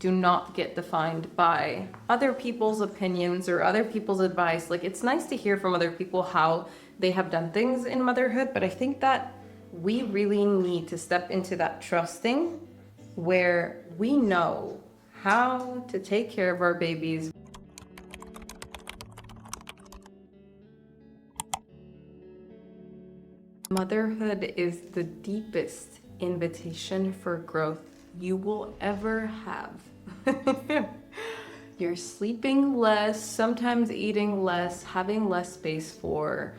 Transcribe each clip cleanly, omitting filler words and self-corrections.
do not get defined by other people's opinions or other people's advice. Like, it's nice to hear from other people how they have done things in motherhood, but I think that we really need to step into that trusting where we know how to take care of our babies. Motherhood is the deepest invitation for growth you will ever have. You're sleeping less, sometimes eating less, having less space for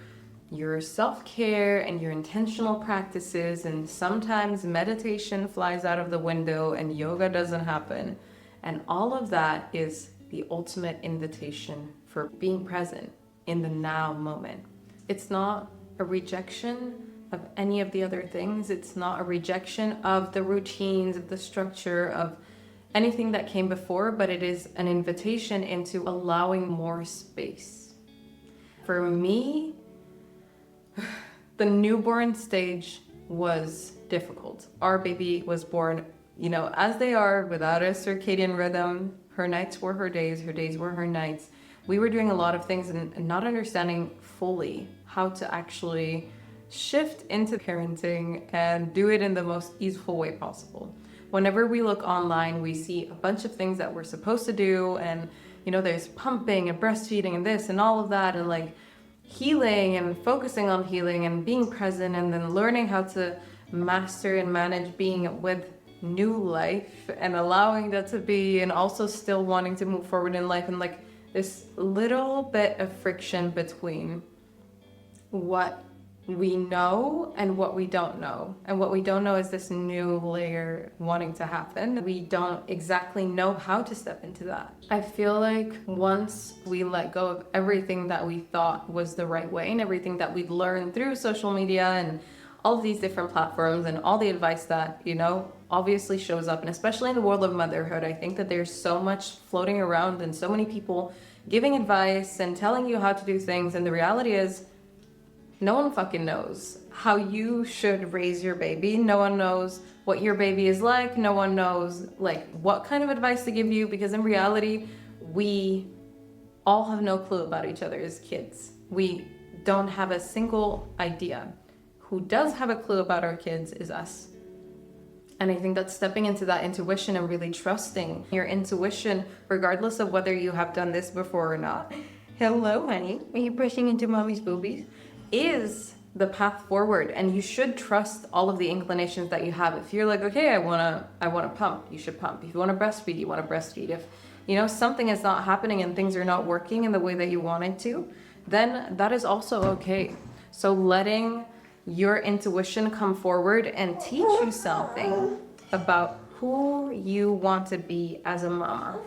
your self-care and your intentional practices, and sometimes meditation flies out of the window and yoga doesn't happen. And all of that is the ultimate invitation for being present in the now moment. It's not a rejection of any of the other things. It's not a rejection of the routines, of the structure, of anything that came before, but it is an invitation into allowing more space. For me, the newborn stage was difficult. Our baby was born, as they are, without a circadian rhythm. Her nights were her days were her nights. We were doing a lot of things and not understanding fully how to actually shift into parenting and do it in the most easeful way possible. Whenever we look online, we see a bunch of things that we're supposed to do, and there's pumping and breastfeeding and this and all of that, and like healing and focusing on healing and being present, and then learning how to master and manage being with new life and allowing that to be, and also still wanting to move forward in life, and like this little bit of friction between what we know and what we don't know. And what we don't know is this new layer wanting to happen. We don't exactly know how to step into that. I feel like once we let go of everything that we thought was the right way and everything that we've learned through social media and all of these different platforms and all the advice that, obviously shows up, and especially in the world of motherhood, I think that there's so much floating around and so many people giving advice and telling you how to do things. And the reality is, no one fucking knows how you should raise your baby. No one knows what your baby is like. No one knows like what kind of advice to give you, because in reality, we all have no clue about each other as kids. We don't have a single idea. Who does have a clue about our kids is us. And I think that stepping into that intuition and really trusting your intuition, regardless of whether you have done this before or not. Hello, honey. Are you brushing into mommy's boobies? Is the path forward, and you should trust all of the inclinations that you have. If you're like, okay, I wanna pump, you should pump. If you wanna breastfeed, you wanna breastfeed. If something is not happening and things are not working in the way that you wanted to, then that is also okay. So letting your intuition come forward and teach you something about who you want to be as a mama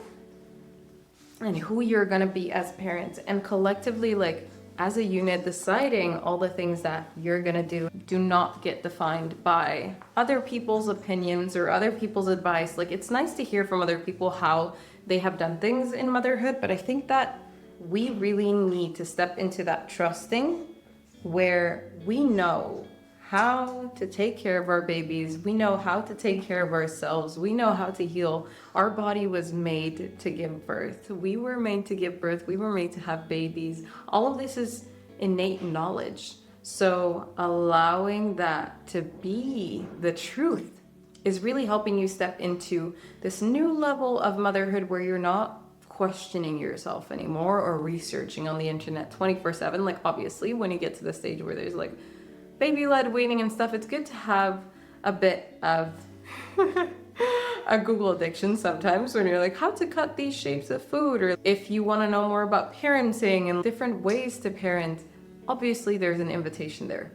and who you're gonna be as parents, and collectively, like as a unit, deciding all the things that you're gonna do not get defined by other people's opinions or other people's advice. Like, it's nice to hear from other people how they have done things in motherhood, but I think that we really need to step into that trusting where we know how to take care of our babies. We know how to take care of ourselves. We know how to heal. Our body was made to give birth. We were made to give birth. We were made to have babies. All of this is innate knowledge. So allowing that to be the truth is really helping you step into this new level of motherhood where you're not questioning yourself anymore or researching on the internet 24/7. Like, obviously, when you get to the stage where there's like baby-led weaning and stuff, it's good to have a bit of a Google addiction sometimes when you're like, how to cut these shapes of food, or if you want to know more about parenting and different ways to parent, obviously there's an invitation there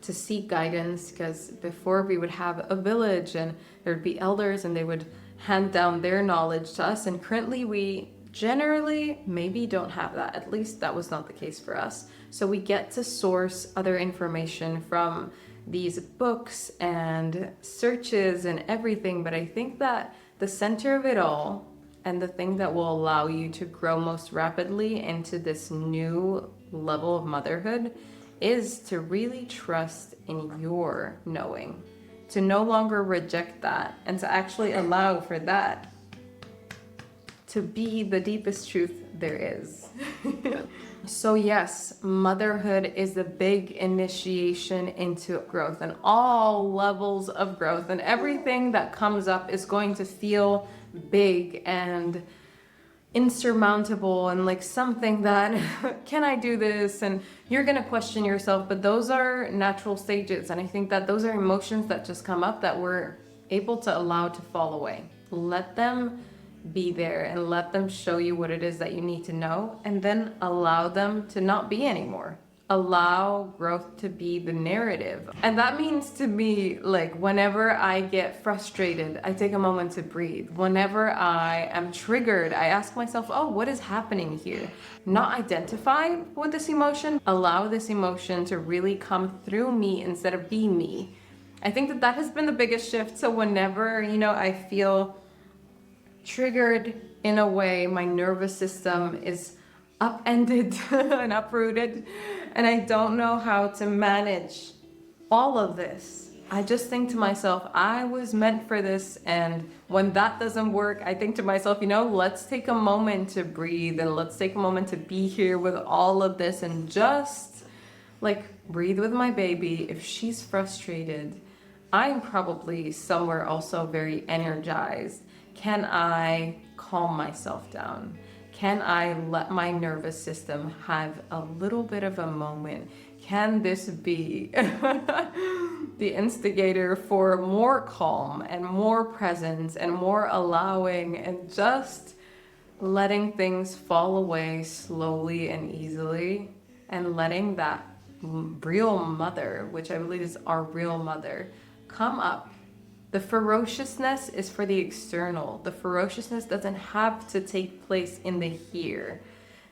to seek guidance, because before we would have a village and there'd be elders and they would hand down their knowledge to us, and currently we generally maybe don't have that. At least that was not the case for us. So we get to source other information from these books and searches and everything, but I think that the center of it all, and the thing that will allow you to grow most rapidly into this new level of motherhood, is to really trust in your knowing, to no longer reject that, and to actually allow for that to be the deepest truth there is. So yes, motherhood is a big initiation into growth and all levels of growth, and everything that comes up is going to feel big and insurmountable and like something that can I do this, and you're gonna question yourself. But those are natural stages, and I think that those are emotions that just come up that we're able to allow to fall away. Let them be there and let them show you what it is that you need to know, and then allow them to not be anymore. Allow growth to be the narrative. And that means to me, like, whenever I get frustrated, I take a moment to breathe. Whenever I am triggered, I ask myself, oh, what is happening here? Not identify with this emotion, allow this emotion to really come through me instead of be me. I think that that has been the biggest shift. So whenever, I feel triggered in a way, my nervous system is upended and uprooted, and I don't know how to manage all of this. I just think to myself, I was meant for this. And when that doesn't work, I think to myself, let's take a moment to breathe, and let's take a moment to be here with all of this and just like breathe with my baby. If she's frustrated, I'm probably somewhere also very energized. Can I calm myself down? Can I let my nervous system have a little bit of a moment? Can this be the instigator for more calm and more presence and more allowing and just letting things fall away slowly and easily, and letting that real mother, which I believe is our real mother, come up. The ferociousness is for the external. The ferociousness doesn't have to take place in the here.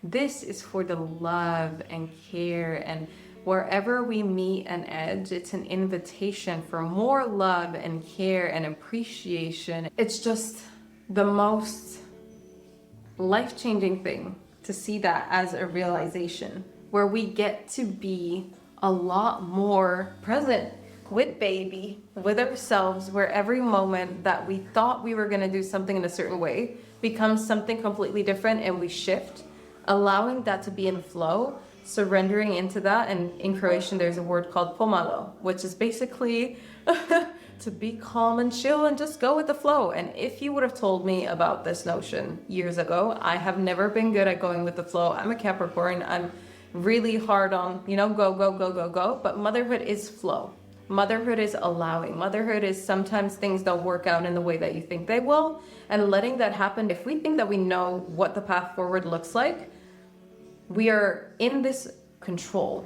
This is for the love and care, and wherever we meet an edge, it's an invitation for more love and care and appreciation. It's just the most life-changing thing to see that as a realization, where we get to be a lot more present with baby, with ourselves, where every moment that we thought we were going to do something in a certain way becomes something completely different, and we shift, allowing that to be in flow, surrendering into that. And in Croatian there's a word called pomalo, which is basically to be calm and chill and just go with the flow. And if you would have told me about this notion years ago, I have never been good at going with the flow. I'm a Capricorn. I'm really hard on, go, but motherhood is flow. Motherhood is allowing. Motherhood is sometimes things don't work out in the way that you think they will, and letting that happen. If we think that we know what the path forward looks like, we are in this control.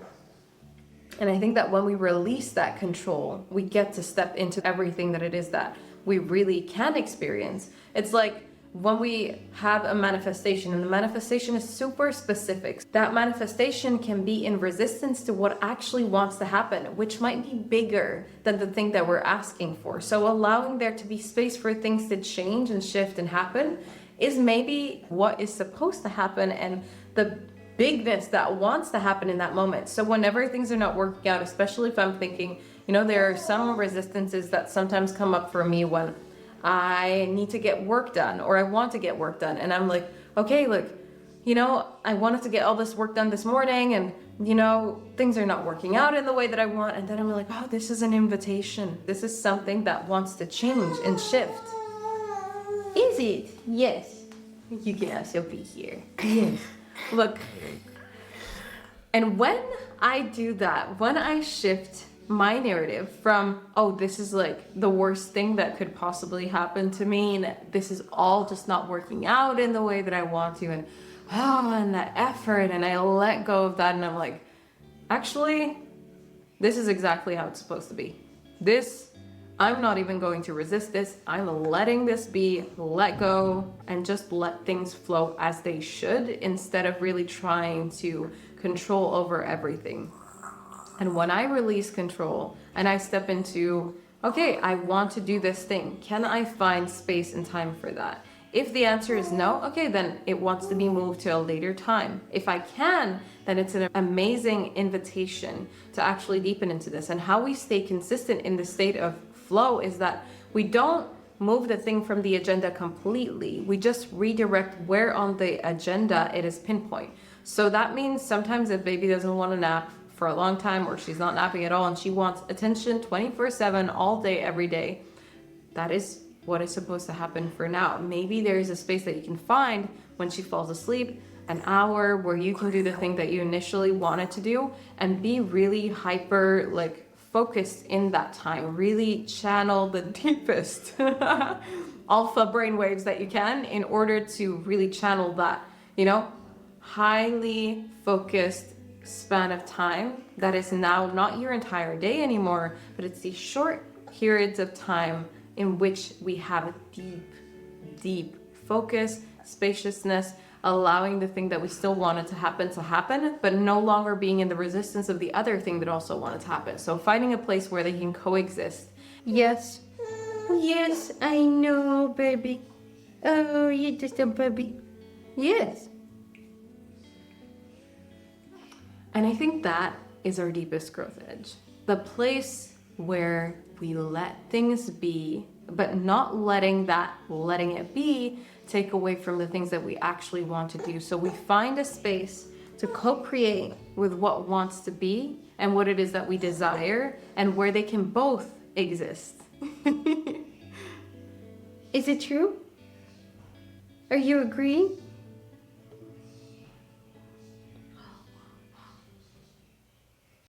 And I think that when we release that control, we get to step into everything that it is that we really can experience. It's like when we have a manifestation, and the manifestation is super specific, that manifestation can be in resistance to what actually wants to happen, which might be bigger than the thing that we're asking for. So allowing there to be space for things to change and shift and happen is maybe what is supposed to happen, and the bigness that wants to happen in that moment. So whenever things are not working out, especially if I'm thinking, there are some resistances that sometimes come up for me when I need to get work done, or I want to get work done. And I'm like, okay, look, I wanted to get all this work done this morning, and, things are not working out in the way that I want. And then I'm like, oh, this is an invitation. This is something that wants to change and shift. Is it? Yes. You can also be here. Yes. Look. And when I do that, when I shift my narrative from, oh, this is like the worst thing that could possibly happen to me, and this is all just not working out in the way that I want to, and that effort, and I let go of that, and I'm like, actually, this is exactly how it's supposed to be. I'm not even going to resist this. I'm letting this be, let go, and just let things flow as they should, instead of really trying to control over everything. And when I release control and I step into, okay, I want to do this thing, can I find space and time for that? If the answer is no, okay, then it wants to be moved to a later time. If I can, then it's an amazing invitation to actually deepen into this. And how we stay consistent in the state of flow is that we don't move the thing from the agenda completely. We just redirect where on the agenda it is pinpoint. So that means sometimes if baby doesn't want to nap for a long time, or she's not napping at all and she wants attention 24/7 all day, every day, that is what is supposed to happen for now. Maybe there is a space that you can find when she falls asleep, an hour where you can do the thing that you initially wanted to do and be really hyper, like, focused in that time. Really channel the deepest alpha brainwaves that you can in order to really channel that, highly focused span of time that is now not your entire day anymore, but it's these short periods of time in which we have a deep focus, spaciousness, allowing the thing that we still wanted to happen, but no longer being in the resistance of the other thing that also wanted to happen. So finding a place where they can coexist. Yes. Yes, I know, baby. Oh, you're just a baby. Yes. And I think that is our deepest growth edge. The place where we let things be, but not letting it be take away from the things that we actually want to do. So we find a space to co-create with what wants to be and what it is that we desire, and where they can both exist. Is it true? Are you agreeing?